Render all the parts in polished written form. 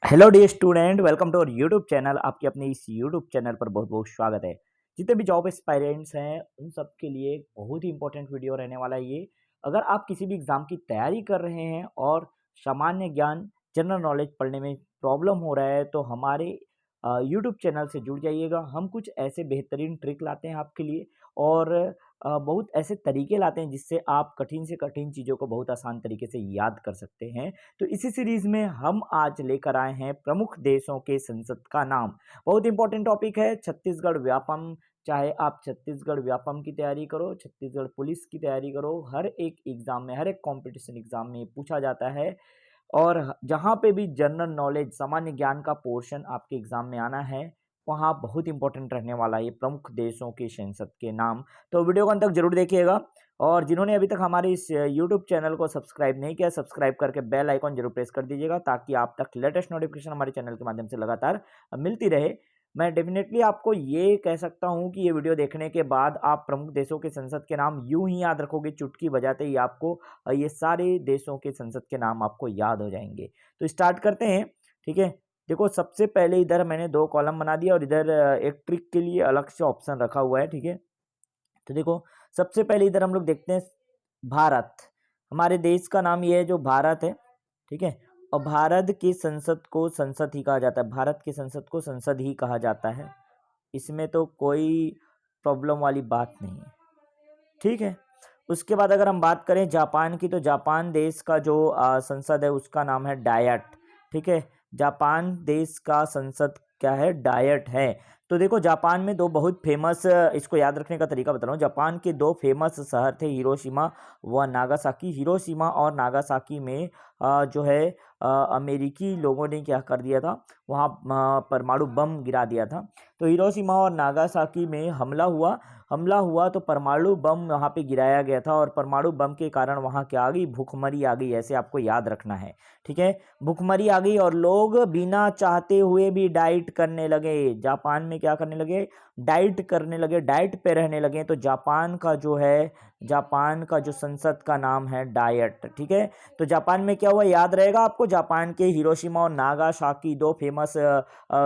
Hello dear student, welcome to our YouTube channel. आपके अपने इस यूट्यूब चैनल पर बहुत बहुत स्वागत है। जितने भी जॉब एस्पायरेंट्स हैं उन सब के लिए एक बहुत ही इंपॉर्टेंट वीडियो रहने वाला है ये। अगर आप किसी भी एग्ज़ाम की तैयारी कर रहे हैं और सामान्य ज्ञान जनरल नॉलेज पढ़ने में प्रॉब्लम हो रहा है तो हमारे यूट्यूब चैनल से जुड़ जाइएगा। हम कुछ ऐसे बेहतरीन ट्रिक लाते हैं आपके लिए और बहुत ऐसे तरीके लाते हैं जिससे आप कठिन से कठिन चीज़ों को बहुत आसान तरीके से याद कर सकते हैं। तो इसी सीरीज में हम आज लेकर आए हैं प्रमुख देशों के संसद का नाम। बहुत इंपॉर्टेंट टॉपिक है छत्तीसगढ़ व्यापम। चाहे आप छत्तीसगढ़ व्यापम की तैयारी करो, छत्तीसगढ़ पुलिस की तैयारी करो, हर एक एग्जाम में, हर एक कंपटीशन एग्जाम में पूछा जाता है। और जहाँ पे भी जनरल नॉलेज सामान्य ज्ञान का पोर्शन आपके एग्जाम में आना है वहाँ बहुत इंपॉर्टेंट रहने वाला है ये प्रमुख देशों के संसद के नाम। तो वीडियो को अंत तक जरूर देखिएगा। और जिन्होंने अभी तक हमारे इस यूट्यूब चैनल को सब्सक्राइब नहीं किया, सब्सक्राइब करके बेल आइकॉन जरूर प्रेस कर दीजिएगा ताकि आप तक लेटेस्ट नोटिफिकेशन हमारे चैनल के माध्यम से लगातार मिलती रहे। मैं डेफिनेटली आपको ये कह सकता हूँ कि ये वीडियो देखने के बाद आप प्रमुख देशों के संसद के नाम यूं ही याद रखोगे, चुटकी बजाते ही आपको ये सारे देशों के संसद के नाम आपको याद हो जाएंगे। तो स्टार्ट करते हैं, ठीक है। देखो, सबसे पहले इधर मैंने 2 कॉलम बना दिया और इधर एक ट्रिक के लिए अलग से ऑप्शन रखा हुआ है, ठीक है। तो देखो, सबसे पहले इधर हम लोग देखते हैं भारत। हमारे देश का नाम ये है जो भारत है, ठीक है। और भारत की संसद को संसद ही कहा जाता है, भारत की संसद को संसद ही कहा जाता है। इसमें तो कोई प्रॉब्लम वाली बात नहीं है, ठीक है। उसके बाद अगर हम बात करें जापान की, तो जापान देश का जो संसद है उसका नाम है डायट, ठीक है। जापान देश का संसद क्या है? डायट है। तो देखो, जापान में दो बहुत फेमस, इसको याद रखने का तरीका बता रहा हूँ। जापान के दो फेमस शहर थे, हिरोशिमा व नागासाकी। हिरोशिमा और नागासाकी में जो है अमेरिकी लोगों ने क्या कर दिया था, वहाँ परमाणु बम गिरा दिया था। तो हिरोशिमा और नागासाकी में हमला हुआ तो परमाणु बम वहाँ पे गिराया गया था और परमाणु बम के कारण वहाँ क्या आ गई? भूखमरी आ गई। ऐसे आपको याद रखना है, ठीक है। भूखमरी आ गई और लोग बिना चाहते हुए भी डाइट करने लगे। जापान में क्या करने लगे? डाइट करने लगे, डाइट पे रहने लगे। तो जापान का जो संसद का नाम है डाइट, ठीक है। तो जापान में क्या हुआ याद रहेगा आपको? जापान के हिरोशिमा और नागासाकी दो फेमस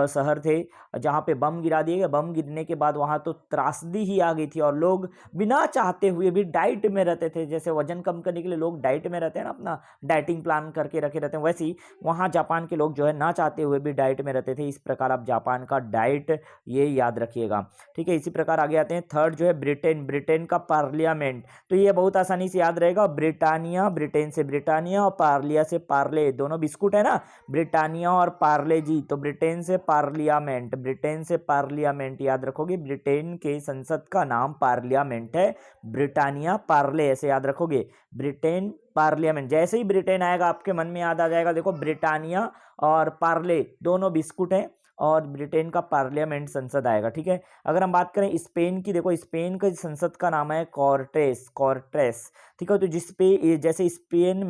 शहर थे जहाँ पे बम गिरा दिए गए। बम गिरने के बाद वहाँ तो त्रासदी ही आ गई थी और लोग बिना चाहते हुए भी डाइट में रहते थे। जैसे वजन कम करने के लिए लोग डाइट में रहते हैं ना, अपना डाइटिंग प्लान करके रखे रहते हैं, वैसे ही वहाँ जापान के लोग जो है ना चाहते हुए भी डाइट में रहते थे। इस प्रकार आप जापान का डाइट ये याद रखिएगा, ठीक है। इसी प्रकार आगे आते हैं। थर्ड जो है ब्रिटेन, ब्रिटेन का पार्लियामेंट। तो ये बहुत आसानी से याद रहेगा। ब्रिटानिया, ब्रिटेन से ब्रिटानिया और पार्लिया से पार्ले, दोनों बिस्कुट है ना, ब्रिटानिया और पार्ले जी। तो ब्रिटेन से पार्लियामेंट, ब्रिटेन से पार्लियामेंट याद रखोगे। ब्रिटेन के संसद का नाम पार्लियामेंट है, ब्रिटानिया पार्ले ऐसे याद रखोगे। ब्रिटेन पार्लियामेंट, जैसे ही ब्रिटेन आएगा आपके मन में याद आ जाएगा। देखो, ब्रिटानिया और पार्ले दोनों बिस्कुट हैं और ब्रिटेन का पार्लियामेंट संसद आएगा, ठीक है। अगर हम बात करें स्पेन की, देखो स्पेन का संसद का नाम है कॉर्टेस, कॉर्ट्रेस, ठीक है। तो जिसपे जैसे स्पेन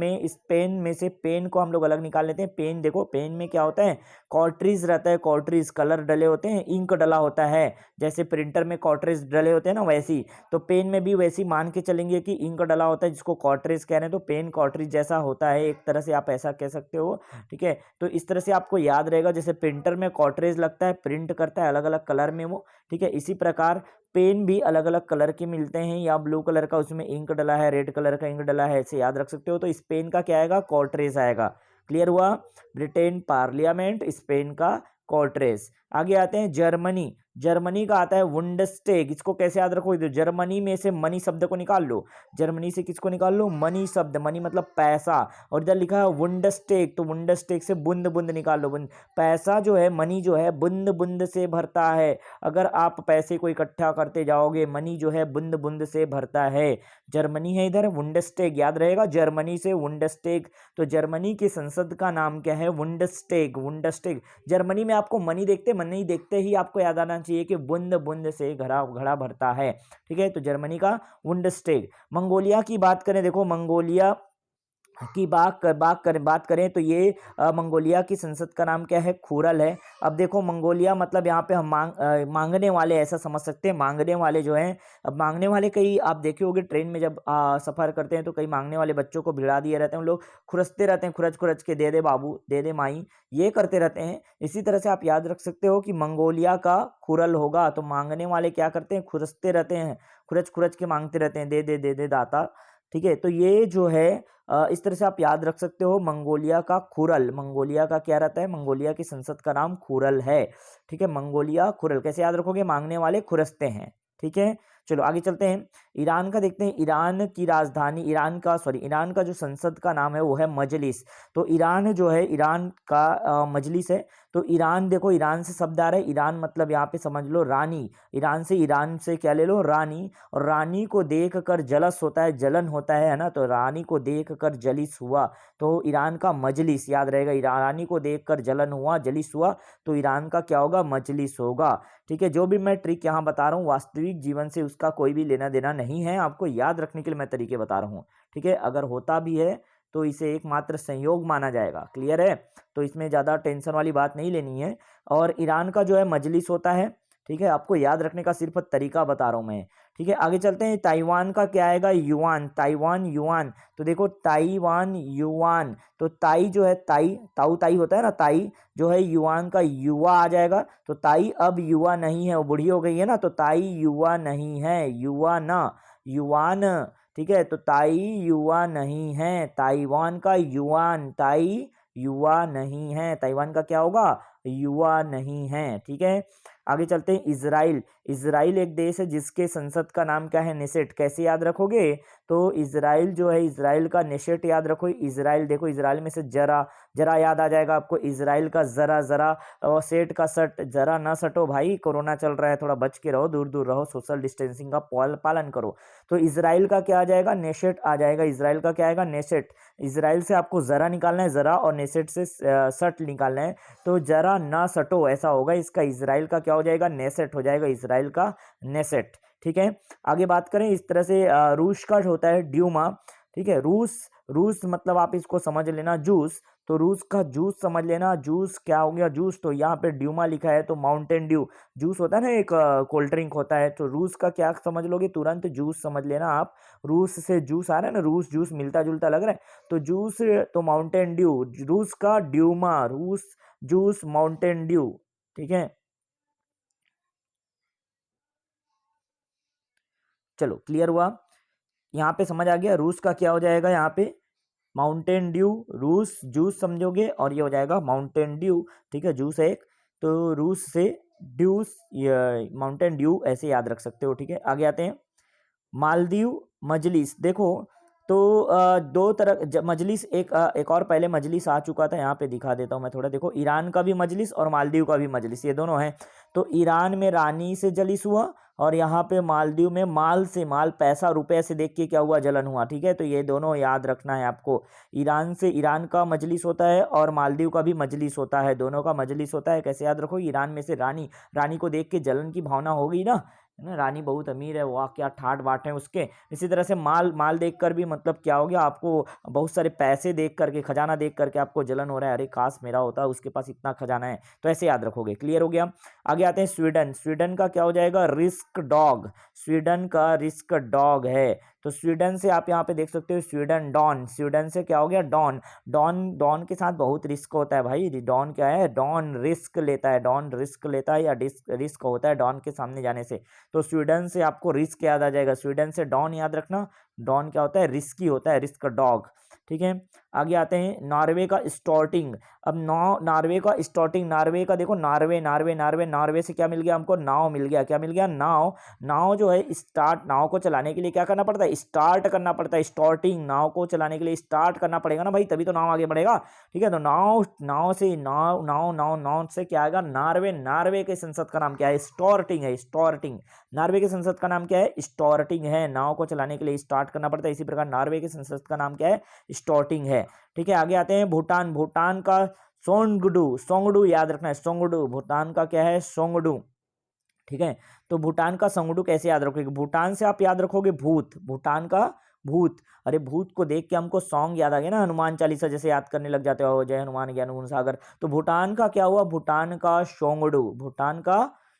में से पेन को हम लोग अलग निकाल लेते हैं। पेन, देखो पेन में क्या होता है? कॉर्ट्रिज रहता है, कॉर्ट्रिज कलर डले होते हैं, इंक डला होता है। जैसे प्रिंटर में कॉर्ट्रिज डले होते हैं ना, वैसी तो पेन में भी वैसी मान के चलेंगे कि इंक डला होता है, जिसको कॉर्ट्रिज कह रहे हैं। तो पेन कॉर्ट्रिज जैसा होता है, एक तरह से आप ऐसा कह सकते हो, ठीक है। तो इस तरह से आपको याद रहेगा। जैसे प्रिंटर में कॉर्ट्रिज लगता है, प्रिंट करता है अलग अलग कलर में वो, ठीक है। इसी प्रकार पेन भी अलग अलग कलर के मिलते हैं, या ब्लू कलर का उसमें इंक डला है, रेड कलर का इंक डला है, ऐसे याद रख सकते हो। तो स्पेन का क्या आएगा? कॉर्ट्रेस आएगा। क्लियर हुआ? ब्रिटेन पार्लियामेंट, स्पेन का कॉर्ट्रेस। आगे आते हैं जर्मनी। जर्मनी का आता है वुंडस्टेग। इसको कैसे याद रखो? तो जर्मनी में से मनी शब्द को निकाल लो। जर्मनी से किसको निकाल लो? मनी शब्द, मनी मतलब पैसा। और इधर लिखा है वुंडस्टेग, तो वुंडस्टेग से बूंद बूंद निकाल लो। पैसा जो है, मनी जो है बूंद बूंद से भरता है। अगर आप पैसे को इकट्ठा करते जाओगे, मनी जो है बूंद बूंद से भरता है। जर्मनी है इधर, वुंडस्टेग याद रहेगा, जर्मनी से वुंडस्टेग। तो जर्मनी की संसद का नाम क्या है? वुंडस्टेग, वुंडस्टेग। जर्मनी में आपको मनी देखते ही आपको याद आना चाहिए कि बूंद बूंद से घड़ा घड़ा भरता है, ठीक है। तो जर्मनी का वुंडस्टेग। मंगोलिया की बात करें, देखो मंगोलिया की बात करें तो ये मंगोलिया की संसद का नाम क्या है? खुरल है। अब देखो मंगोलिया मतलब यहाँ पे हम मांगने वाले ऐसा समझ सकते हैं, मांगने वाले जो हैं। अब मांगने वाले कई आप देखे होंगे ट्रेन में जब सफर करते हैं तो कई मांगने वाले बच्चों को भिड़ा दिए रहते हैं, उन लोग खुरसते रहते हैं, खुरच खुरच के दे दे बाबू, दे दे माई, ये करते रहते हैं। इसी तरह से आप याद रख सकते हो कि मंगोलिया का खुरल होगा तो मांगने वाले क्या करते हैं? खुरसते रहते हैं, खुरच खुरच के मांगते रहते हैं, दे दे दाता। ठीक है, तो ये जो है इस तरह से आप याद रख सकते हो मंगोलिया का खुरल। मंगोलिया का क्या रहता है? मंगोलिया की संसद का नाम खुरल है। ठीक है, मंगोलिया खुरल कैसे याद रखोगे? मांगने वाले खुरसते हैं। ठीक है, चलो आगे चलते हैं। ईरान का देखते हैं। ईरान की राजधानी, ईरान का जो संसद का नाम है वो है मजलिस। तो ईरान जो है, ईरान का मजलिस है। तो ईरान देखो, ईरान से शब्द आ रहा है, ईरान मतलब यहाँ पे समझ लो रानी। ईरान से क्या ले लो? रानी। और रानी को देख कर जलस होता है, जलन होता है ना, तो रानी को देख कर जलिस हुआ, तो ईरान का मजलिस याद रहेगा। रानी को देख कर जलन हुआ, जलिस हुआ, तो ईरान का क्या होगा? मजलिस होगा। ठीक है, जो भी मैं ट्रिक यहाँ बता रहा हूँ वास्तविक जीवन से उसका कोई भी लेना देना नहीं है, आपको याद रखने के लिए मैं तरीके बता रहा हूँ। ठीक है, अगर होता भी है तो इसे एकमात्र संयोग माना जाएगा। क्लियर है? तो इसमें ज़्यादा टेंशन वाली बात नहीं लेनी है। और ईरान का जो है मजलिस होता है। ठीक है, आपको याद रखने का सिर्फ तरीका बता रहा हूं मैं। ठीक है, आगे चलते हैं। ताइवान का क्या आएगा? युआन। Taiwan yuan. तो देखो ताइवान युआन, तो ताई जो है, ताई ताऊ ताई होता है ना, ताई जो है, युआन का युवा आ जाएगा। तो ताई अब युवा नहीं है, वो बूढ़ी हो गई है ना, तो ताई युवा नहीं है, युवा ना, युवान। ठीक है, तो ताई युवा नहीं है, ताइवान का युआन, ताई युवा नहीं है, ताइवान का क्या होगा? युवा नहीं है। ठीक है, आगे चलते हैं। इजराइल। इजराइल एक देश है जिसके संसद का नाम क्या है? नेसेट। कैसे याद रखोगे? तो इजराइल जो है, इजराइल का नेसेट याद रखो। इजराइल देखो, इजराइल में से जरा, जरा याद आ जाएगा आपको। इजराइल का जरा, जरा, और सेठ का सट, जरा ना सटो भाई, कोरोना चल रहा है, थोड़ा बच के रहो, दूर दूर रहो, सोशल डिस्टेंसिंग का पालन करो। तो इजराइल का क्या आ जाएगा? नेसेट आ जाएगा। इजराइल का क्या आएगा? नेसेट। इजराइल से आपको जरा निकालना है, जरा, और नेसेट से सट निकालना है, तो जरा ना सटो ऐसा होगा इसका। इजराइल का क्या हो जाएगा? नेसेट हो जाएगा, इजराइल का नेसेट। ठीक है, आगे बात करें इस तरह से। रूस का होता है ड्यूमा। ठीक है, रूस, रूस मतलब आप इसको समझ लेना जूस, तो रूस का जूस समझ लेना। जूस क्या हो गया? जूस। तो यहाँ पे ड्यूमा लिखा है तो माउंटेन ड्यू जूस होता है ना, एक कोल्ड ड्रिंक होता है, तो रूस का क्या समझ लोगे? तुरंत जूस समझ लेना आप। रूस से जूस आ रहा है ना, रूस जूस मिलता जुलता लग रहा है, तो जूस, तो माउंटेन ड्यू, रूस का ड्यूमा, रूस जूस माउंटेन ड्यू। ठीक है, चलो क्लियर हुआ? यहाँ पे समझ आ गया रूस का क्या हो जाएगा? यहाँ पे माउंटेन ड्यू, रूस जूस समझोगे, और ये हो जाएगा माउंटेन ड्यू। ठीक है, जूस है एक, तो रूस से ड्यूस, माउंटेन ड्यू ऐसे याद रख सकते हो। ठीक है, आगे आते हैं। मालदीव मजलिस। देखो, तो दो तरह मजलिस, एक और पहले मजलिस आ चुका था, यहाँ पे दिखा देता हूँ मैं थोड़ा। देखो, ईरान का भी मजलिस और मालदीव का भी मजलिस, ये दोनों हैं। तो ईरान में रानी से जलिस हुआ, और यहाँ पे मालदीव में माल से, माल पैसा रुपए से देख के क्या हुआ? जलन हुआ। ठीक है, तो ये दोनों याद रखना है आपको। ईरान से, ईरान का मजलिस होता है और मालदीव का भी मजलिस होता है, दोनों का मजलिस होता है। कैसे याद रखो? ईरान में से रानी, रानी को देख के जलन की भावना हो गई ना, है ना, रानी बहुत अमीर है, वाह क्या ठाट बाट है उसके। इसी तरह से माल, माल देखकर भी मतलब क्या हो गया? आपको बहुत सारे पैसे देख करके, खजाना देख करके आपको जलन हो रहा है, अरे काश मेरा होता, उसके पास इतना खजाना है, तो ऐसे याद रखोगे। क्लियर हो गया? आगे आते हैं। स्वीडन। स्वीडन का क्या हो जाएगा? Risk dog. स्वीडन का रिस्क डॉग है, तो स्वीडन से आप यहाँ पे देख सकते हो स्वीडन डॉन। स्वीडन से क्या हो गया? डॉन। डॉन, डॉन के साथ बहुत रिस्क होता है भाई। डॉन क्या है? डॉन रिस्क लेता है, डॉन रिस्क लेता है, या रिस्क होता है डॉन के सामने जाने से। तो स्वीडन से आपको रिस्क याद आ जाएगा, स्वीडन से डॉन याद रखना। डॉन क्या होता है? रिस्की होता है, रिस्क डॉग। ठीक है, आगे आते हैं। नॉर्वे का स्टॉर्टिंग। अब नॉर्वे का स्टॉर्टिंग, नॉर्वे का देखो, नॉर्वे, नॉर्वे, नॉर्वे, नॉर्वे से क्या मिल गया हमको? नाव मिल गया। क्या मिल गया? नाव। नाव जो है स्टार्ट, नाव को चलाने के लिए क्या करना पड़ता है? स्टार्ट करना पड़ता है। स्टार्टिंग, नाव को चलाने के लिए स्टार्ट करना पड़ेगा ना भाई, तभी तो नाव आगे बढ़ेगा। ठीक है, तो नाव, नाव से, नाव, नाव, नाव, नाव से क्या आएगा? नॉर्वे। नॉर्वे के संसद का नाम क्या है? स्टॉर्टिंग है, स्टॉर्टिंग। नॉर्वे के संसद का नाम क्या है? स्टॉर्टिंग है। नाव को चलाने के लिए स्टार्ट करना पड़ता है, इसी प्रकार नॉर्वे के संसद का नाम क्या है? स्टॉर्टिंग है। ठीक है, आगे आते हैं। भूटान। भूटान का सोंगडू। सोंगडू याद रखना है, सोंगडू। भूटान का क्या है? सोंगडू। ठीक है, तो भूटान का सोंगडू कैसे याद रखोगे? भूटान से आप याद रखोगे भूत, भूटान का भूत, अरे भूत को देख के हमको सॉन्ग याद आ गया ना, हनुमान चालीसा जैसे याद करने लग जाते हो, जय हनुमान ज्ञान गुण सागर। तो भूटान का क्या हुआ, भूटान का शोंगडू, भूटान का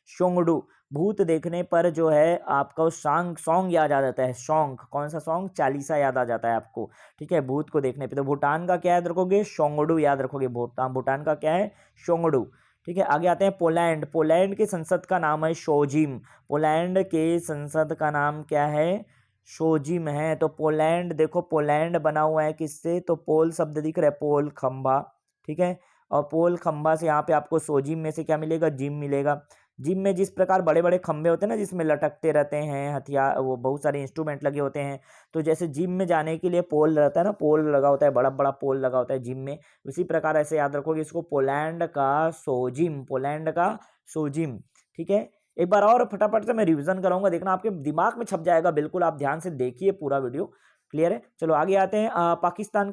शोंगडू। भूत देखने पर जो है आपका सॉन्ग सॉन्ग याद आ जाता है, सॉन्ग कौन सा सॉन्ग, चालीसा याद आ जाता है आपको, ठीक है, भूत को देखने पे। तो भूटान का क्या याद रखोगे, शोंगडू याद रखोगे, भूटान भूटान का क्या है, शोंगडू। ठीक है, आगे आते हैं पोलैंड, पोलैंड की संसद का नाम है शोजिम, पोलैंड के संसद का नाम क्या है, शोजिम है। तो पोलैंड देखो, पोलैंड बना हुआ है किससे, तो पोल शब्द दिख रहा है, पोल खंबा, ठीक है, और पोल खंबा से यहाँ पे आपको सोजिम में से क्या मिलेगा, जिम मिलेगा। जिम में जिस प्रकार बड़े बड़े खंबे होते हैं ना, जिसमें लटकते रहते हैं हथियार, वो बहुत सारे इंस्ट्रूमेंट लगे होते हैं, तो जैसे जिम में जाने के लिए पोल रहता है ना, पोल लगा होता है, बड़ा बड़ा पोल लगा होता है जिम में, उसी प्रकार ऐसे याद रखोगे इसको, पोलैंड का सोजिम, पोलैंड का सोजिम। ठीक है, एक बार और फटाफट से मैं रिवीजन कराऊंगा, देखना आपके दिमाग में छप जाएगा बिल्कुल, आप ध्यान से देखिए पूरा वीडियो, क्लियर है। चलो आगे आते हैं, पाकिस्तान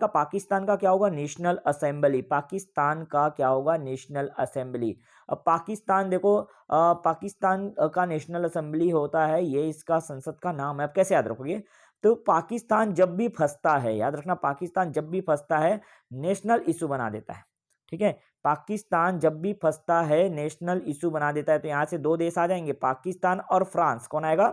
का क्या होगा, नेशनल असेंबली, पाकिस्तान का क्या होगा, नेशनल असेंबली। अब पाकिस्तान देखो, पाकिस्तान का नेशनल असेंबली होता है, ये इसका संसद का नाम है। अब कैसे याद रखोगे, तो पाकिस्तान जब भी फंसता है, याद रखना, पाकिस्तान जब भी फंसता है नेशनल इशू बना देता है, ठीक है, पाकिस्तान जब भी फंसता है नेशनल इशू बना देता है। तो यहां से दो देश आ जाएंगे, पाकिस्तान और फ्रांस, कौन आएगा,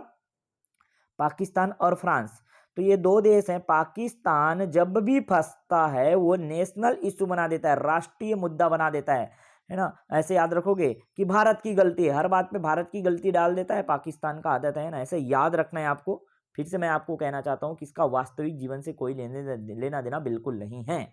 पाकिस्तान और फ्रांस। तो ये दो देश हैं, पाकिस्तान जब भी फंसता है वो नेशनल इशू बना देता है, राष्ट्रीय मुद्दा बना देता है ना। ऐसे याद रखोगे कि भारत की गलती है, हर बात पे भारत की गलती डाल देता है, पाकिस्तान का आदत है ना, ऐसे याद रखना है आपको। फिर से मैं आपको कहना चाहता हूं कि इसका वास्तविक जीवन से कोई लेना देना बिल्कुल नहीं है,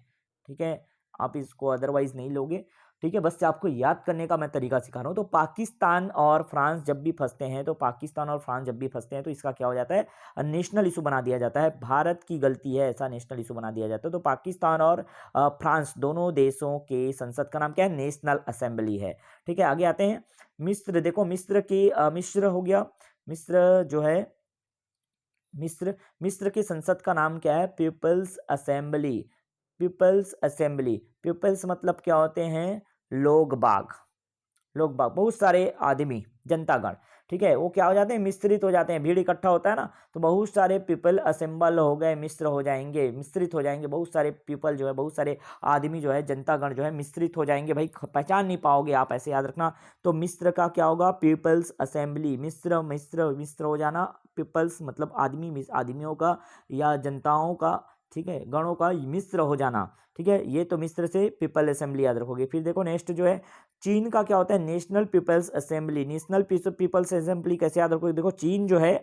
ठीक है, आप इसको अदरवाइज नहीं लोगे, ठीक है, बस आपको याद करने का मैं तरीका सिखा रहा हूँ। तो पाकिस्तान और फ्रांस जब भी फंसते हैं, तो पाकिस्तान और फ्रांस जब भी फंसते हैं तो इसका क्या हो जाता है, नेशनल इशू बना दिया जाता है, भारत की गलती है ऐसा नेशनल इशू बना दिया जाता है। तो पाकिस्तान और फ्रांस दोनों देशों के संसद का नाम क्या है, नेशनल असेंबली है। ठीक है, आगे आते हैं, मिस्र देखो, मिस्र हो गया, मिस्र जो है, मिस्र की संसद का नाम क्या है, people's assembly, people's assembly. People's मतलब क्या होते हैं, लोग बाग, लोग बाग, बहुत सारे आदमी, जनतागण, ठीक है, वो क्या हो जाते हैं, मिश्रित हो जाते हैं, भीड़ इकट्ठा होता है ना, तो बहुत सारे पीपल असेंबल हो गए, मिश्र हो जाएंगे, मिश्रित हो जाएंगे, बहुत सारे पीपल जो है, बहुत सारे आदमी जो है, जनतागण जो है मिश्रित हो जाएंगे, भाई पहचान नहीं पाओगे आप, ऐसे याद रखना। तो मिस्र का क्या होगा, पीपल्स असेंबली, मिस्र मिस्र मिस्र हो जाना, पीपल्स मतलब आदमी, आदमियों का या जनताओं का, ठीक है, गणों का मिस्र हो जाना, ठीक है, ये तो मिस्र से पीपल असेंबली याद रखोगे। फिर देखो नेक्स्ट जो है, चीन का क्या होता है, national people's assembly, national people's assembly कैसे याद रखोगे, देखो चीन जो है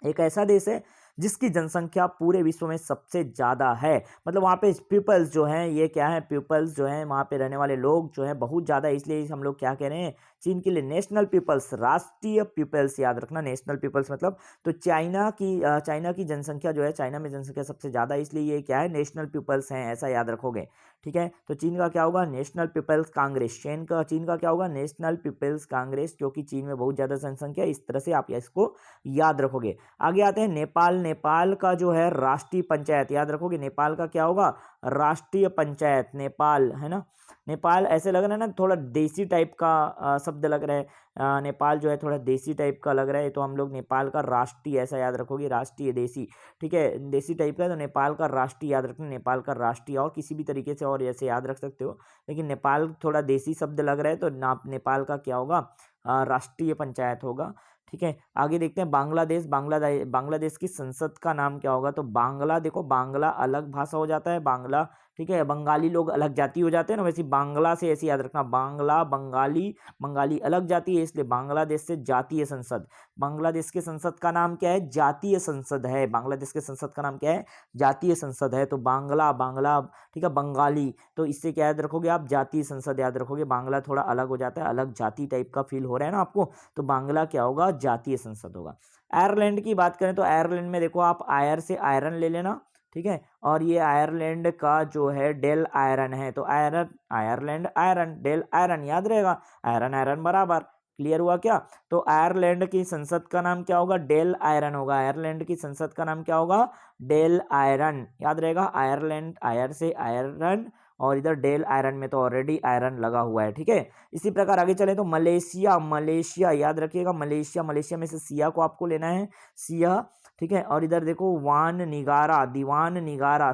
एक ऐसा देश है जिसकी जनसंख्या पूरे विश्व में सबसे ज्यादा है, मतलब वहाँ पे पीपल्स जो हैं, ये क्या है, पीपल्स जो हैं, वहाँ पे रहने वाले लोग जो हैं बहुत ज्यादा है, इसलिए हम लोग क्या कह रहे हैं, चीन के लिए नेशनल पीपल्स, राष्ट्रीय पीपल्स याद रखना, नेशनल पीपल्स मतलब। तो चाइना की जनसंख्या जो है, चाइना में जनसंख्या सबसे ज्यादा है, इसलिए ये क्या है, नेशनल पीपल्स हैं, ऐसा याद रखोगे, ठीक है। तो चीन का क्या होगा, नेशनल पीपल्स कांग्रेस, चीन का क्या होगा, नेशनल पीपल्स कांग्रेस, क्योंकि चीन में बहुत ज्यादा जनसंख्या, इस तरह से आप इसको याद रखोगे। आगे आते हैं नेपाल, नेपाल का जो है राष्ट्रीय पंचायत, याद रखोगे, नेपाल का क्या होगा, राष्ट्रीय पंचायत, नेपाल है ना। नेपाल ऐसे लग रहा है ना, थोड़ा देसी टाइप का शब्द लग रहा है, नेपाल जो है थोड़ा देसी टाइप का लग रहा है, तो हम लोग नेपाल का राष्ट्रीय ऐसा याद रखोगे, राष्ट्रीय देसी, ठीक है, देसी टाइप का, तो नेपाल का राष्ट्रीय याद रखना, नेपाल का राष्ट्रीय, और किसी भी तरीके से और ऐसे याद रख सकते हो, लेकिन नेपाल थोड़ा देसी शब्द लग रहा है, तो नेपाल का क्या होगा, राष्ट्रीय पंचायत होगा। ठीक है, आगे देखते हैं, बांग्लादेश, बांग्लादेश की संसद का नाम क्या होगा, तो बांग्ला, देखो बांग्ला अलग भाषा हो जाता है, बांग्ला, ठीक है, बंगाली लोग अलग जाति हो जाते हैं ना, वैसे बांग्ला से ऐसे याद रखना, बांग्ला बंगाली अलग जाति है, इसलिए बांग्लादेश से जातीय संसद, बांग्लादेश के संसद का नाम क्या है, जातीय संसद है, बांग्लादेश के संसद का नाम क्या है, जातीय संसद है। तो बांग्ला, ठीक है, बंगाली, तो इससे क्या याद रखोगे आप, जातीय संसद याद रखोगे, बांग्ला थोड़ा अलग हो जाता है, अलग जाति टाइप का फील हो रहा है ना आपको, तो बांग्ला क्या होगा, जातीय संसद होगा। आयरलैंड की बात करें तो आयरलैंड में देखो, आप आयर से आयरन ले लेना, ठीक है, और ये आयरलैंड का जो है डेल आयरन है, तो आयरलैंड आयरन, डेल आयरन याद रहेगा, आयरन आयरन बराबर, क्लियर हुआ क्या। तो आयरलैंड की संसद का नाम क्या होगा, डेल आयरन होगा, आयरलैंड की संसद का नाम क्या होगा, डेल आयरन याद रहेगा, आयरलैंड, आयर से आयरन, और इधर डेल आयरन में तो ऑलरेडी आयरन लगा हुआ है, ठीक है। इसी प्रकार आगे चले तो मलेशिया, मलेशिया याद रखिएगा, मलेशिया में से सिया को आपको लेना है, सिया, ठीक है। और इधर देखो वान निगारा, दीवान निगारा,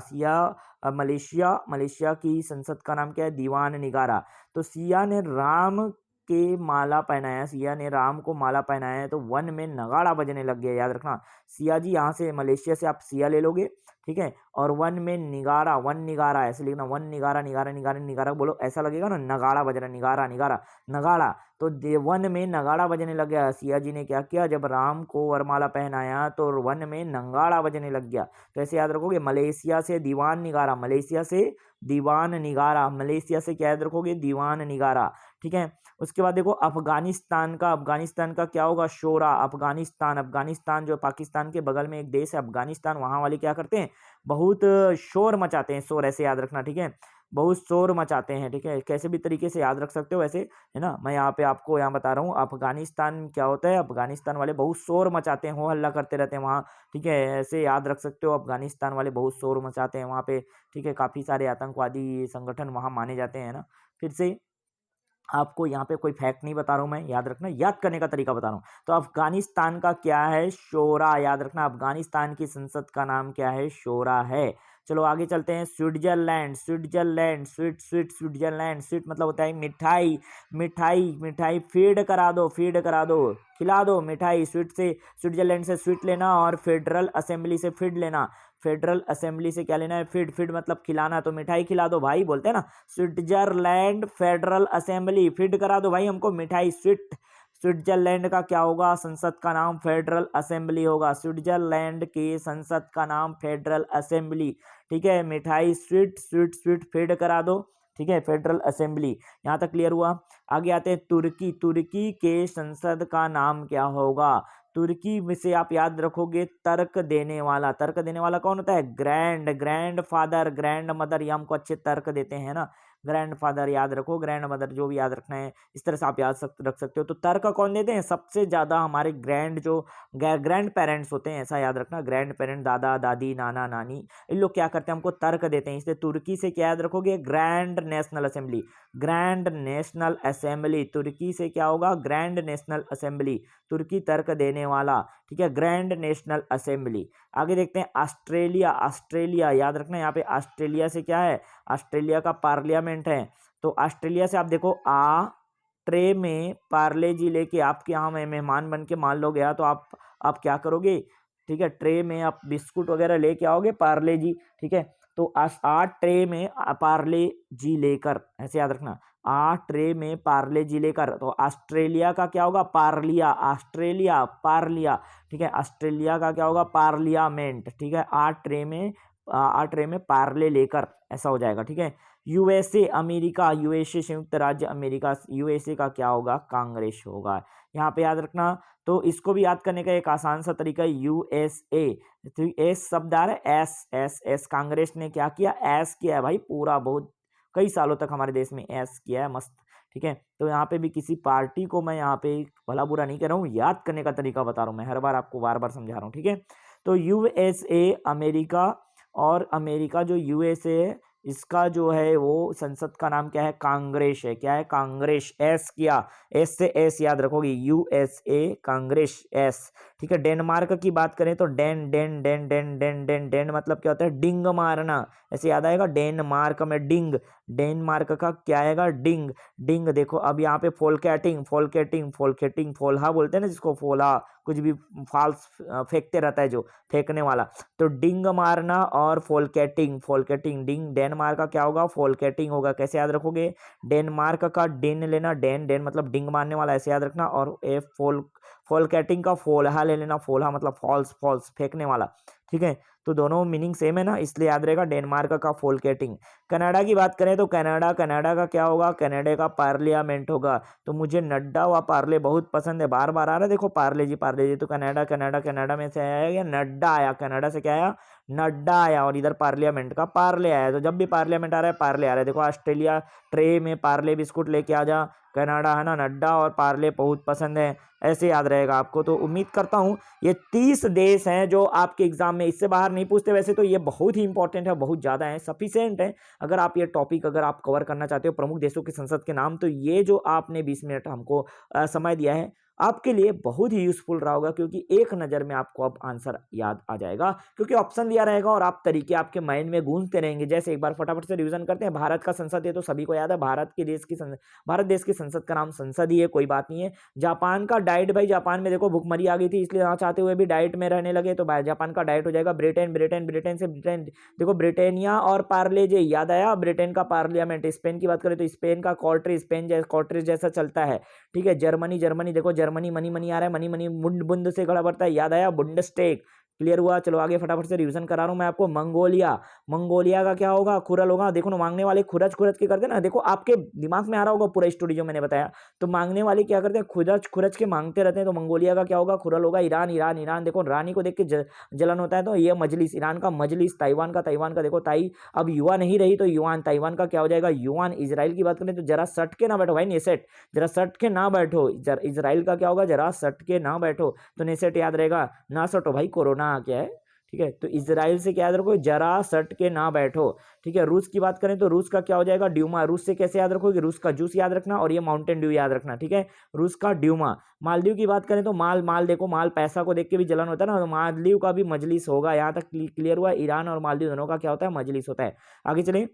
मलेशिया, मलेशिया की संसद का नाम क्या है? दीवान निगारा। तो सिया ने राम के माला पहनाया, सिया ने राम को माला पहनाया है, तो वन में नगाड़ा बजने लग गया, याद रखना। सिया जी यहाँ से मलेशिया से आप सिया ले लोगे, ठीक है। और वन में निगारा, वन निगारा ऐसे लिखना, वन निगारा, निगारा निगारा निगारा बोलो, ऐसा लगेगा ना, नगाड़ा बज रहा, निगारा निगारा नगाड़ा। तो वन में नगाड़ा बजने लग गया। सिया जी ने क्या किया, जब राम को वरमाला पहनाया तो वन में नगाड़ा बजने लग गया। तो ऐसे याद रखोगे, मलेशिया से दीवान निगारा, मलेशिया से दीवान निगारा, मलेशिया से क्या याद रखोगे? दीवान निगारा, ठीक है। उसके बाद देखो अफगानिस्तान का, अफगानिस्तान का क्या होगा? शोरा, अफगानिस्तान, अफगानिस्तान जो पाकिस्तान के बगल में एक देश है अफगानिस्तान, वहां वाले क्या करते हैं? बहुत शोर मचाते हैं, शोर ऐसे याद रखना, ठीक है। बहुत शोर मचाते हैं, ठीक है। कैसे भी तरीके से याद रख सकते हो वैसे, है ना। मैं यहाँ पे आपको यहाँ बता रहा हूँ, अफगानिस्तान क्या होता है? अफगानिस्तान वाले बहुत शोर मचाते हैं, हो हल्ला करते रहते हैं वहाँ, ठीक है। ऐसे याद रख सकते हो, अफगानिस्तान वाले बहुत शोर मचाते हैं वहाँ पे, ठीक है। काफी सारे आतंकवादी संगठन वहाँ माने जाते हैं ना। फिर से आपको यहाँ पे कोई फैक्ट नहीं बता रहा हूँ मैं, याद रखना, याद करने का तरीका बता रहा हूँ। तो अफगानिस्तान का क्या है? शोरा, याद रखना। अफगानिस्तान की संसद का नाम क्या है? शोरा है। चलो आगे चलते हैं। स्विट्जरलैंड, स्विट्जरलैंड, स्विट्जरलैंड, स्वीट मतलब होता है मिठाई, मिठाई, मिठाई, फीड करा दो, फीड करा दो, खिला दो मिठाई। स्वीट से, स्विट्जरलैंड से स्वीट लेना, और फेडरल असेंबली से फीड लेना। फेडरल असेंबली से क्या लेना है? फीड, फीड मतलब खिलाना, तो मिठाई खिला दो भाई, बोलते हैं ना। स्विट्जरलैंड फेडरल असेंबली, फीड करा दो भाई हमको मिठाई। स्विट्जरलैंड का क्या होगा? संसद का नाम फेडरल असेंबली होगा। स्विट्जरलैंड की संसद का नाम फेडरल असेंबली, ठीक है। मिठाई, स्वीट, स्वीट, स्वीट, फीड करा दो, ठीक है। फेडरल असेंबली, यहाँ तक क्लियर हुआ। आगे आते हैं तुर्की, तुर्की के संसद का नाम क्या होगा? तुर्की में से आप याद रखोगे तर्क देने वाला, तर्क देने वाला कौन होता है? Grand, grand father, grand mother, ये हमको अच्छे तर्क देते हैं ना। ग्रैंड फादर याद रखो, ग्रैंड मदर, जो भी याद रखना है इस तरह से आप रख सकते हो। तो तर्क कौन देते हैं? सबसे ज्यादा हमारे ग्रैंड जो ग्रैंड पेरेंट्स होते हैं, ऐसा याद रखना। ग्रैंड पेरेंट, दादा दादी, नाना नानी, इन लोग क्या करते हैं? हमको तर्क देते हैं। इसलिए तुर्की से क्या याद रखोगे? Grand national assembly, grand national assembly. तुर्की से क्या होगा? ग्रैंड नेशनल असेंबली, तुर्की तर्क देने वाला, ठीक है। Grand national assembly. आगे देखते हैं ऑस्ट्रेलिया, ऑस्ट्रेलिया याद रखना। यहाँ पे ऑस्ट्रेलिया से क्या है? ऑस्ट्रेलिया का पार्लियामेंट है। तो ऑस्ट्रेलिया से आप देखो, ट्रे में पार्ले जी लेके आपके यहाँ में मेहमान बन के मान लो गया, तो आप क्या करोगे? ठीक है, ट्रे में आप बिस्कुट वगैरह लेके आओगे, पार्ले जी, ठीक है। तो 8 ट्रे में पार्ले जी लेकर, ऐसे याद रखना, 8 ट्रे में पार्ले जी लेकर, तो ऑस्ट्रेलिया का क्या होगा? पार्लिया, ऑस्ट्रेलिया पार्लिया, ठीक है। ऑस्ट्रेलिया का क्या होगा? पार्लियामेंट, ठीक है। 8 ट्रे में पार्ले लेकर, ऐसा हो जाएगा, ठीक है। यूएसए अमेरिका, यूएसए संयुक्त राज्य अमेरिका, यूएसए का क्या होगा? कांग्रेस होगा। यहाँ पे याद रखना। तो इसको भी याद करने का एक आसान सा तरीका है, यूएसए। तो एस शब्द आ रहा है, एस एस एस, कांग्रेस ने क्या किया? एस किया है भाई, पूरा बहुत कई सालों तक हमारे देश में एस किया है, मस्त, ठीक है। तो यहाँ पे भी किसी पार्टी को मैं यहाँ पे भला बुरा नहीं कर रहा हूँ, याद करने का तरीका बता रहा हूँ मैं, हर बार आपको बार बार समझा रहा हूँ, ठीक है। तो यूएसए अमेरिका, और अमेरिका जो यूएसए है, इसका जो है वो संसद का नाम क्या है? कांग्रेस है। क्या है? कांग्रेस। एस किया, एस से एस याद रखोगे, यूएसए कांग्रेस, एस, ठीक है। डेनमार्क की बात करें तो den den den den den den den मतलब क्या होता है? डिंग मारना, ऐसे याद आएगा। डेनमार्क में डिंग, डेनमार्क का क्या आएगा? डिंग, डिंग। देखो अब यहाँ पे फोलकैटिंग, फोलकैटिंग, फोलकैटिंग, फोल्हा बोलते हैं ना जिसको, फोला, कुछ भी फाल्स फेंकते रहता है जो, फेंकने वाला। तो डिंग मारना और फोलकैटिंग, फोलकैटिंग, डिंग, डेनमार्क का क्या होगा? फोलकैटिंग होगा। कैसे याद रखोगे? डेनमार्क का डेन लेना, डेन डेन मतलब डिंग मारने वाला, ऐसे याद रखना। और फोलकैटिंग का फोल्हा ले लेना, फोल्हा मतलब फॉल्स, फॉल्स फेंकने वाला, ठीक है। तो दोनों मीनिंग सेम है ना, इसलिए याद रहेगा डेनमार्क का फोलकैटिंग। कनाडा की बात करें तो कनाडा, कनाडा का क्या होगा? कनाडा का पार्लियामेंट होगा। तो मुझे नड्डा व पार्ले बहुत पसंद है, बार बार आ रहा है देखो, पार्ले जी, पार्ले जी। तो कनाडा, कनाडा, कनाडा में से आया या नड्डा आया, कनाडा से क्या आया? नड्डा आया। और इधर पार्लियामेंट का पार्ले आया। तो जब भी पार्लियामेंट आ रहा है, पार्ले आ रहा है। देखो ऑस्ट्रेलिया ट्रे में पार्ले बिस्कुट लेके आ जा, कनाडा है ना, नड्डा और पार्ले बहुत पसंद है, ऐसे याद रहेगा आपको। तो उम्मीद करता हूँ ये 30 देश हैं जो आपके एग्जाम में, इससे बाहर नहीं पूछते वैसे तो, ये बहुत ही इंपॉर्टेंट है, बहुत ज़्यादा है, सफिशिएंट है। अगर आप ये टॉपिक अगर आप कवर करना चाहते हो, प्रमुख देशों की संसद के नाम, तो ये जो आपने 20 मिनट हमको समय दिया है, आपके लिए बहुत ही यूज़फुल रहा होगा, क्योंकि एक नज़र में आपको अब आंसर याद आ जाएगा, क्योंकि ऑप्शन दिया रहेगा और आप तरीके आपके माइंड में गूंजते रहेंगे। जैसे एक बार फटाफट से रिवीजन करते हैं। भारत का संसद, ये तो सभी को याद है, भारत देश की संसद का नाम संसद ही है, कोई बात नहीं है। जापान का डाइट, भाई जापान में देखो भुखमरी आ गई थी, इसलिए यहाँ चाहते हुए भी डाइट में रहने लगे, तो जापान का डाइट हो जाएगा ब्रिटेन। ब्रिटेन से ब्रिटेन, देखो ब्रिटेनिया और पार्ले जे याद आया, ब्रिटेन का पार्लियामेंट। स्पेन की बात करें तो स्पेन का कॉर्ट्री, कॉर्ट्रिज जैसा चलता है, ठीक है। जर्मनी देखो, जर्मनी मनी मनी आ रहा है, मनी मनी बुंद बुंद से गड़ा बढ़ता है, याद आया, बुंडस्टेग। क्लियर हुआ। चलो आगे फटाफट से रिवीजन करा रहा हूं मैं आपको। मंगोलिया, मंगोलिया का क्या होगा, खुरल होगा। देखो ना, मांगने वाले खुरच खुरच के करते ना, देखो आपके दिमाग में आ रहा होगा पूरा स्टोरी जो मैंने बताया। तो मांगने वाले क्या करते हैं, खुरच खुरच के मांगते रहते हैं। तो मंगोलिया का क्या होगा, खुरल होगा। ईरान, ईरान देखो रानी को देख के जलन होता है, तो ये मजलिस, ईरान का मजलिस। ताइवान का देखो ताई, अब युवा नहीं रही तो युवान, ताइवान का क्या हो जाएगा, युवान। इजराइल की बात करें तो जरा सट के ना बैठो भाई, नेसेट, जरा सट के ना बैठो। इजराइल का क्या होगा, जरा सट के ना बैठो, तो नेसेट याद रहेगा। ना सटो भाई, कोरोना आ गया है, ठीक है। तो इजराइल से क्या याद रखो, जरा सट के ना बैठो, ठीक है। रूस की बात करें तो रूस का क्या हो जाएगा, ड्यूमा। रूस से कैसे याद रखोगे, रूस का जूस याद रखना, और ये माउंटेन ड्यू याद रखना, ठीक है। रूस का ड्यूमा। मालदीव की बात करें तो माल देखो, माल पैसा को देख के भी जलन होता है ना, तो मालदीव का भी मजलिस होगा। यहाँ तक क्लियर हुआ। ईरान और मालदीव दोनों का क्या होता है, मजलिस होता है। आगे चलें,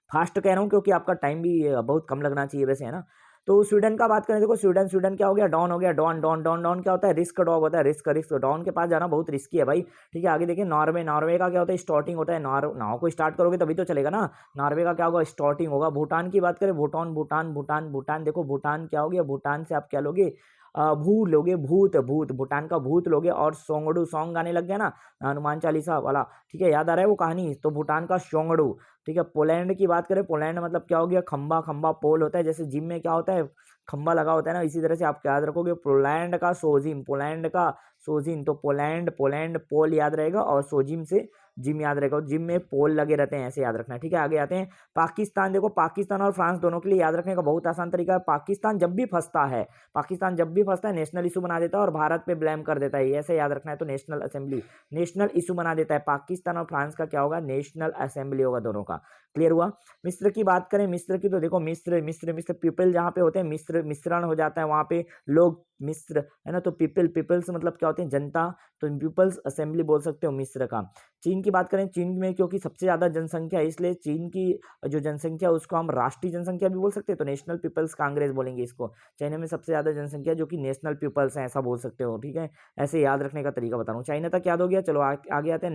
फास्ट कह रहा हूँ क्योंकि आपका टाइम भी बहुत कम लगना चाहिए वैसे, है ना। तो स्वीडन का बात करें, देखो स्वीडन क्या हो गया, डॉन हो गया। डॉन क्या होता है, रिस्क डॉग होता है, रिस्क डॉन के पास जाना बहुत रिस्की है भाई, ठीक है। आगे देखिए, नॉर्वे का क्या होता है, स्टार्टिंग होता है। नाव को स्टार्ट करोगे तभी तो चलेगा ना। नॉर्वे का क्या होगा, स्टार्टिंग होगा। भूटान की बात करें, भूटान देखो, भूटान क्या हो गया, भूटान से आप क्या लोगे, भू लोगे, भूत, भूटान का भूत लोगे। और सोंगड़ू, सॉन्ग गाने लग गया ना, हनुमान चालीसा वाला, ठीक है, याद आ रहा है वो कहानी, तो भूटान का सोंगड़ू, ठीक है। पोलैंड की बात करें, पोलैंड मतलब क्या हो गया, खंबा पोल होता है, जैसे जिम में क्या होता है, खंबा लगा होता है ना, इसी तरह से आप याद रखोगे। पोलैंड का सोजिम, तो पोलैंड पोल याद रहेगा, और सोजिम से जिम याद रहेगा। जिम में पोल लगे रहते हैं, ऐसे याद रखना है, ठीक है। आगे आते हैं, पाकिस्तान। देखो पाकिस्तान और फ्रांस दोनों के लिए याद रखने का बहुत आसान तरीका है। पाकिस्तान जब भी फंसता है नेशनल इशू बना देता है और भारत पे ब्लेम कर देता है, ऐसे याद रखना है। तो नेशनल इशू बना देता है। पाकिस्तान और फ्रांस का क्या होगा, नेशनल असेंबली होगा दोनों का। क्लियर हुआ। मिस्र की बात करें, मिस्र की तो देखो, मिस्र पीपल जहाँ पे होते हैं, मिश्रण हो जाता है वहाँ पे लोग, मिस्र है ना। तो पीपल्स मतलब क्या होते हैं, जनता, तो पीपल्स असेंबली बोल सकते हो मिस्र का। चीन की बात करें, चीन में क्योंकि सबसे ज्यादा जनसंख्या है, इसलिए चीन की जो जनसंख्या है उसको हम राष्ट्रीय जनसंख्या भी बोल सकते हैं, तो नेशनल पीपल्स कांग्रेस बोलेंगे इसको। चाइना में सबसे ज्यादा जनसंख्या जो कि नेशनल पीपल्स है, ऐसा बोल सकते हो, ठीक है। ऐसे याद रखने का तरीका बता रहा हूँ। चाइना तक याद हो गया। चलो आगे आते हैं,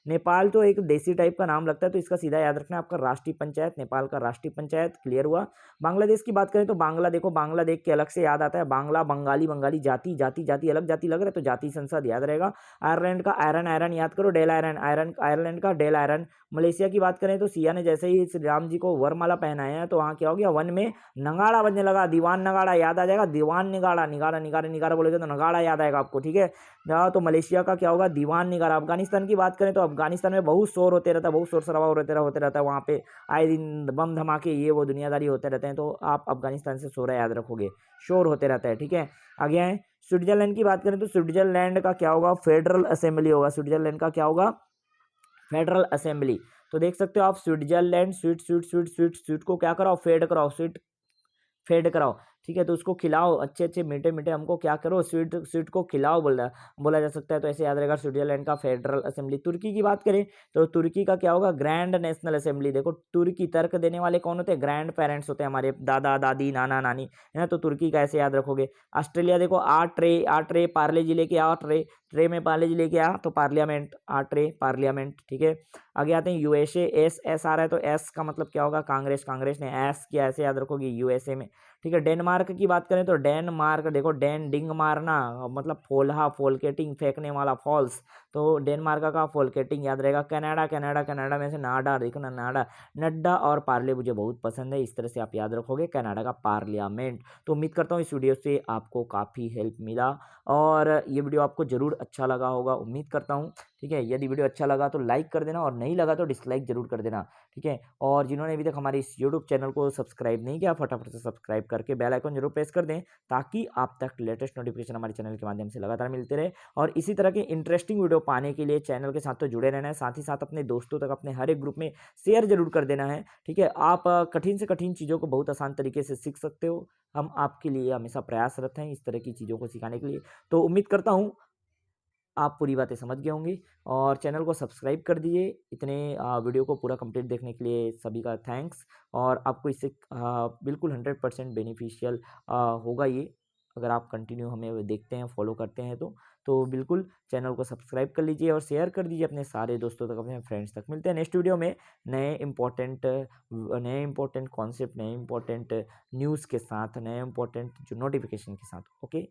नेपाल तो एक देसी टाइप का नाम लगता है, तो इसका सीधा याद रखना है आपका राष्ट्रीय पंचायत, नेपाल का राष्ट्रीय पंचायत। क्लियर हुआ। बांग्लादेश की बात करें तो बांग्ला, देखो बांग्ला देख के अलग से याद आता है, बांग्ला, बंगाली जाति अलग जाति लग रहा है, तो जाति संसद याद रहेगा। आयरलैंड का आयरन याद करो, डेल आयरलैंड का डेल आयरन। मलेशिया की बात करें तो सिया ने जैसे ही श्री राम जी को वरमाला पहनाया है, तो वहाँ क्या हो गया, वन में नगाड़ा बजने लगा, दीवान नगाड़ा याद आ जाएगा, दीवान निगारा बोलेगे तो नगाड़ा याद आएगा आपको, ठीक है। तो मलेशिया का क्या होगा, दीवान निगारा। अफगानिस्तान की बात करें तो अफगानिस्तान में बहुत शोर होते रहता है, बहुत शोर शराबा होते रहता है वहाँ पे, आए दिन बम धमाके ये वो दुनियादारी होते रहते हैं, तो आप अफगानिस्तान से शोर याद रखोगे, शोर होते रहता है, ठीक है। आगे आए, स्विट्जरलैंड की बात करें तो स्विट्जरलैंड का क्या होगा, फेडरल असेंबली होगा। स्विट्जरलैंड का क्या होगा, फेडरल असेंबली। तो देख सकते हो आप, स्विट्जरलैंड, स्वीट को क्या कराओ, फेड कराओ, ठीक है। तो उसको खिलाओ, अच्छे अच्छे मीठे मीठे हमको क्या करो, स्वीट को खिलाओ बोला जा सकता है, तो ऐसे याद रहेगा स्विट्जरलैंड का फेडरल असेंबली। तुर्की की बात करें तो तुर्की का क्या होगा, ग्रैंड नेशनल असेंबली। देखो तुर्की, तर्क देने वाले कौन होते हैं, ग्रैंड पेरेंट्स होते हैं, हमारे दादा दादी नाना नानी, है ना। तो तुर्की का ऐसे याद रखोगे। ऑस्ट्रेलिया देखो, आ ट्रे पार्ले जिले के, ट्रे में पार्ले जी लेके आ, तो पार्लियामेंट, ट्रे पार्लियामेंट, ठीक है। आगे आते हैं यूएसए, एस आ रहा है, तो एस का मतलब क्या होगा, कांग्रेस ने एस किया, ऐसे याद रखोगे यूएसए में, ठीक है। डेनमार्क की बात करें तो डेनमार्क, देखो डिंग मारना मतलब फोल्हा, फोल्केटिंग फेंकने वाला, फॉल्स, तो डेनमार्क का फोल्केटिंग याद रहेगा। कनाडा में से नाडा, देखो ना, नड्डा और पार्ले मुझे बहुत पसंद है, इस तरह से आप याद रखोगे कनाडा का पार्लियामेंट। तो उम्मीद करता हूँ इस वीडियो से आपको काफ़ी हेल्प मिला और ये वीडियो आपको जरूर अच्छा लगा होगा, उम्मीद करता हूँ, ठीक है। यदि वीडियो अच्छा लगा तो लाइक कर देना और नहीं लगा तो डिसलाइक जरूर कर देना, ठीक है। और जिन्होंने अभी तक हमारे इस यूट्यूब चैनल को सब्सक्राइब नहीं किया, फटाफट से सब्सक्राइब करके बेल आइकन जरूर प्रेस कर दें, ताकि आप तक लेटेस्ट नोटिफिकेशन हमारे चैनल के माध्यम से लगातार मिलते रहे और इसी तरह के इंटरेस्टिंग वीडियो वीडियो पाने के लिए चैनल के साथ तो जुड़े रहना है, साथ ही साथ अपने दोस्तों तक अपने हर एक ग्रुप में शेयर ज़रूर कर देना है, ठीक है? आप कठिन से कठिन चीज़ों को बहुत आसान तरीके से सीख सकते हो। हम आपके लिए हमेशा प्रयासरत हैं इस तरह की चीज़ों को सिखाने के लिए। तो उम्मीद करता हूँ आप पूरी बातें समझ गए होंगे और चैनल को सब्सक्राइब कर दिए। इतने वीडियो को पूरा कंप्लीट देखने के लिए सभी का थैंक्स और आपको इससे बिल्कुल 100% बेनिफिशियल होगा ये, अगर आप कंटिन्यू हमें वो देखते हैं, फॉलो करते हैं तो। तो बिल्कुल चैनल को सब्सक्राइब कर लीजिए और शेयर कर दीजिए अपने सारे दोस्तों तक, अपने फ्रेंड्स तक। मिलते हैं नेक्स्ट वीडियो में नए इम्पोर्टेंट कॉन्सेप्ट, नए इम्पोर्टेंट न्यूज़ के साथ, नए इम्पोर्टेंट जो नोटिफ़िकेशन के साथ। ओके?